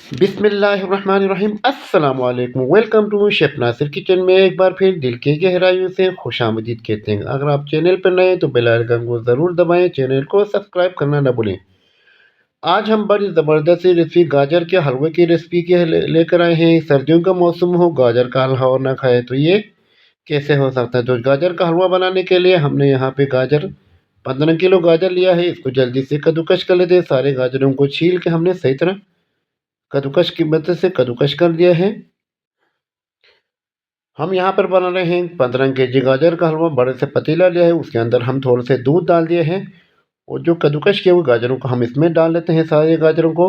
बिस्मिल्लाहिर्रहमानिर्रहीम अस्सलाम वालेकुम। Welcome to chef Nasir kitchen में एक बार फिर दिल की गहराइयों से खुशामदीद कहते हैं। अगर आप चैनल पर नए हैं तो बेल आइकन को ज़रूर दबाएं, चैनल को सब्सक्राइब करना न भूलें। आज हम बड़ी ज़बरदस्त सी रेसिपी गाजर के हलवे की रेसिपी के लेकर आए हैं। सर्दियों का मौसम हो, गाजर का हलवा ना खाए तो ये कैसे हो सकता है। तो गाजर का हलवा बनाने के लिए हमने यहाँ पे गाजर 15 किलो गाजर लिया है। इसको जल्दी से कद्दूकस कर लेते हैं। सारे गाजरों को छील के हमने सही तरह कद्दूकस की मदद से कद्दूकस कर दिया है। हम यहाँ पर बना रहे हैं 15 केजी गाजर का हलवा। बड़े से पतीला लिया है, उसके अंदर हम थोड़े से दूध डाल दिए हैं और जो कद्दूकस किए हुए गाजरों को हम इसमें डाल लेते हैं। सारे गाजरों को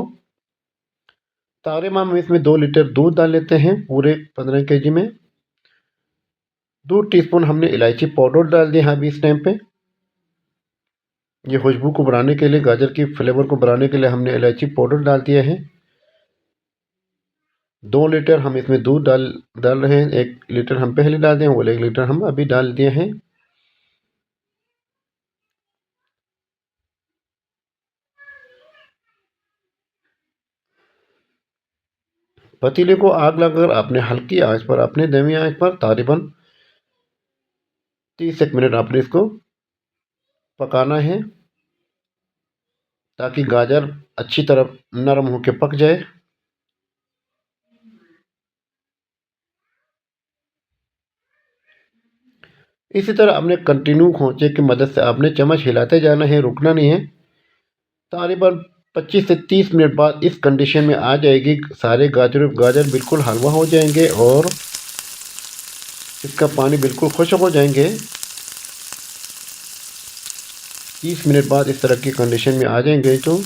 हम इसमें 2 लीटर दूध डाल लेते हैं पूरे 15 केजी में। 2 टीस्पून हमने इलायची पाउडर डाल दिया है अभी इस टाइम पे। ये खुशबू को बढ़ाने के लिए, गाजर की फ्लेवर को बढ़ाने के लिए हमने इलायची पाउडर डाल दिया है। 2 लीटर हम इसमें दूध डाल रहे हैं। 1 लीटर हम पहले डाल दिए और 1 लीटर हम अभी डाल दिए हैं। पतीले को आग लगाकर आपने हल्की आंच पर, अपने धीमी आंच पर तकरीबन 30 मिनट आपने इसको पकाना है ताकि गाजर अच्छी तरह नरम होकर पक जाए। इसी तरह आपने कंटिन्यू खोंचे की मदद से आपने चम्मच हिलाते जाना है, रुकना नहीं है। तकरीबन 25 से 30 मिनट बाद इस कंडीशन में आ जाएगी। सारे गाजर बिल्कुल हलवा हो जाएंगे और इसका पानी बिल्कुल खुश्क हो जाएंगे। 30 मिनट बाद इस तरह की कंडीशन में आ जाएंगे तो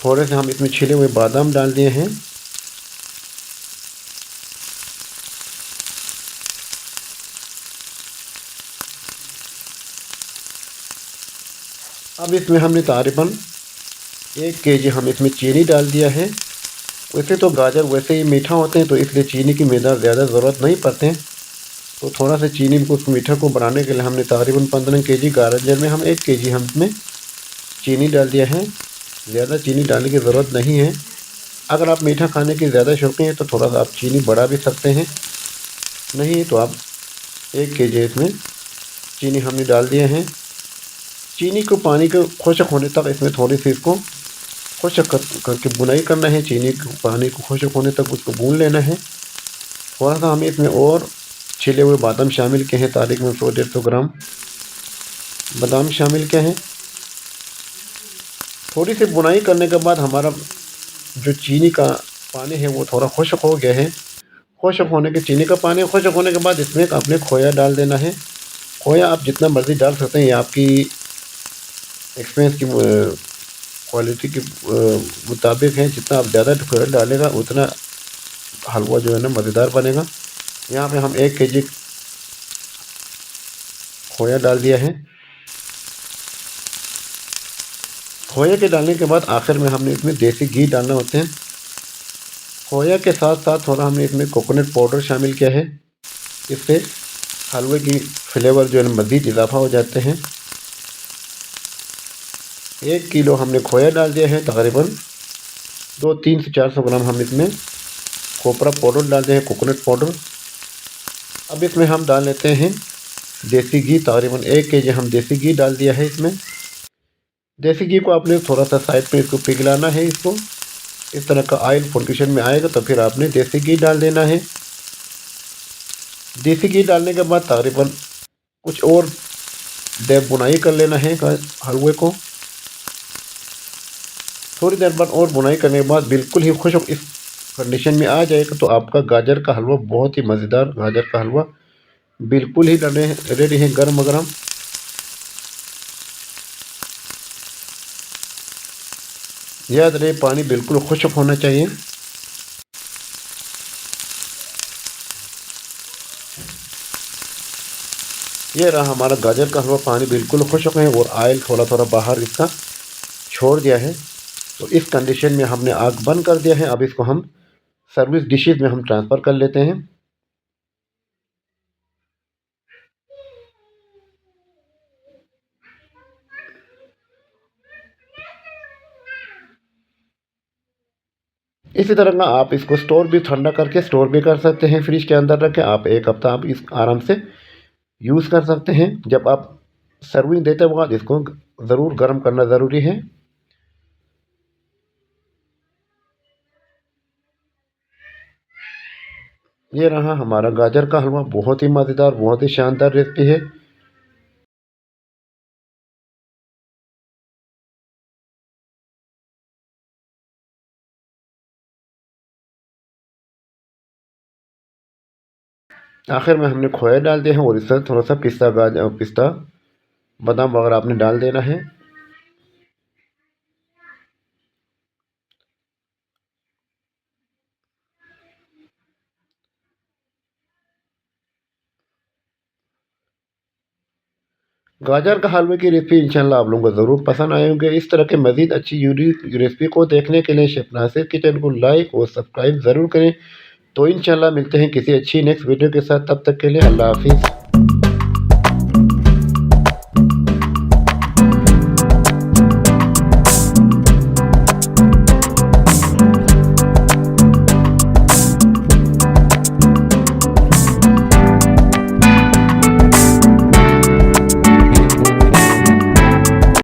थोड़े से हम इसमें छिले हुए बादाम डाल दिए हैं। अब इसमें हमने तकरीबन 1 केजी हम इसमें चीनी डाल दिया है। वैसे तो गाजर वैसे ही मीठा होते हैं तो इसलिए चीनी की मिकदार ज़्यादा ज़रूरत नहीं पड़ते हैं। तो थोड़ा सा चीनी को, उस मीठा को बढ़ाने के लिए हमने तकरीबन 15 केजी गाजर में हम 1 केजी हम इसमें चीनी डाल दिया है। ज़्यादा चीनी डालने की ज़रूरत नहीं है। अगर आप मीठा खाने की ज़्यादा शौकीन हैं तो थोड़ा सा आप चीनी बढ़ा भी सकते हैं, नहीं तो आप 1 केजी इसमें चीनी हमने डाल दिए हैं। चीनी को पानी को खुश्क होने तक इसमें थोड़ी सी इसको खुश्क करके बुनाई करना है। चीनी को पानी को खुश्क होने तक उसको भून लेना है। थोड़ा सा हमें इसमें और छिले हुए बादाम शामिल किए हैं। तकरीबन 100-150 ग्राम बादाम शामिल किए हैं। थोड़ी सी बुनाई करने के बाद हमारा जो चीनी का पानी है वो थोड़ा खुश्क हो गया है। खुश्क होने के चीनी का पानी खुश्क होने के बाद इसमें आपने खोया डाल देना है। खोया आप जितना मर्ज़ी डाल सकते हैं, ये आपकी एक्सपीरियंस की क्वालिटी के मुताबिक है। जितना आप ज़्यादा खोया डालेगा उतना हलवा जो है ना मज़ेदार बनेगा। यहाँ पे हम 1 केजी खोया डाल दिया है। खोया के डालने के बाद आखिर में हमने इसमें देसी घी डालना होते हैं। खोया के साथ साथ थोड़ा हमने इसमें कोकोनट पाउडर शामिल किया है। इससे हलवे की फ्लेवर जो है मज़ीद इजाफा हो जाते हैं। 1 किलो हमने खोया डाल दिया है। तकरीबन 200 से 400 ग्राम हम इसमें कोपरा पाउडर डाल दिया है, कोकोनट पाउडर। अब इसमें हम डाल लेते हैं देसी घी। तकरीबन 1 केजी हम देसी घी डाल दिया है इसमें। देसी घी को आपने थोड़ा सा साइड पे इसको पिघलाना है। इसको इस तरह का ऑयल फॉर्मेशन में आएगा तो फिर आपने देसी घी डाल देना है। देसी घी डालने के बाद तकरीबन कुछ और देर बुनाई कर लेना है हलवे को। थोड़ी देर बाद और बुनाई करने के बाद बिल्कुल ही खुश्क इस कंडीशन में आ जाएगा तो आपका गाजर का हलवा, बहुत ही मज़ेदार गाजर का हलवा बिल्कुल ही रेडी है गर्म गर्म। याद रहे पानी बिल्कुल खुश्क होना चाहिए। ये रहा हमारा गाजर का हलवा, पानी बिल्कुल खुश्क है और ऑयल थोड़ा थोड़ा बाहर इसका छोड़ दिया है। तो इस कंडीशन में हमने आग बंद कर दिया है। अब इसको हम सर्विस डिशेज में हम ट्रांसफ़र कर लेते हैं। इसी तरह का आप इसको स्टोर भी ठंडा करके स्टोर भी कर सकते हैं, फ्रिज के अंदर रख के आप 1 हफ्ता आप इस आराम से यूज़ कर सकते हैं। जब आप सर्विंग देते वक्त इसको ज़रूर गर्म करना ज़रूरी है। ये रहा हमारा गाजर का हलवा, बहुत ही मज़ेदार, बहुत ही शानदार रेसिपी है। आखिर में हमने खोया डाल दिया है और इससे थोड़ा सा पिस्ता बादाम वगैरह आपने डाल देना है। गाजर का हलवे की रेसिपी इंशाल्लाह आप लोगों को ज़रूर पसंद आए होंगे। इस तरह के मज़ीद अच्छी यूनिक रेसिपी को देखने के लिए शेफ़ नासिर किचन को लाइक और सब्सक्राइब ज़रूर करें। तो इंशाल्लाह मिलते हैं किसी अच्छी नेक्स्ट वीडियो के साथ, तब तक के लिए अल्लाह हाफिज़।